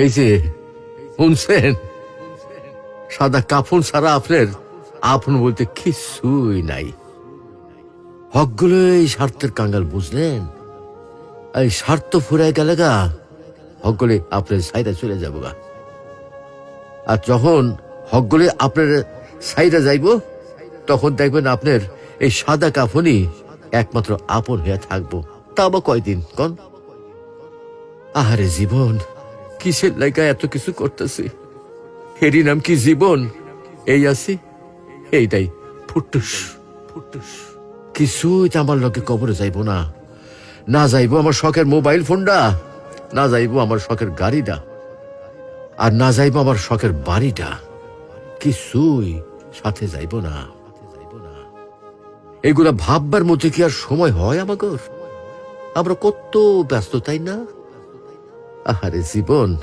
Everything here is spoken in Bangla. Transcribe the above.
এই যে শুনছেন, সাদা কাফন ছাড়া আপনার আপন বলতে কিছুই নাই। হকগুলো এই স্বার্থের কাঙ্গাল, বুঝলেন? এই স্বার্থ ফুরাই গেলে গা হকগুলি আপনার সাইডে চলে যাবো গা। আর যখন হকগুলি আপনার সাইডে যাইব, তখন দেখবেন আপনার এই সাদা কাফনই একমাত্র আপন হয়ে থাকবো। তা বা কয়দিন কন? আহারে জীবন, কিসের লাইগা এত কিছু করতেছি? এরই নাম কি জীবন? এই আছি, এইটাই ফুটুস ফুটুস। কিছুই তো আমার লোকে কবরে যাইব না। না যাইব আমার শখের মোবাইল ফোনটা, না যাইব আমার শখের গাড়িটা, আর না যাইব আমার শখের বাড়িটা। কিছুই সাথে যাইব না। এগুলা ভাববার মধ্যে কি আর সময় হয় আমাগর? আমরা কত ব্যস্ত, তাই না? আহারে জীবন,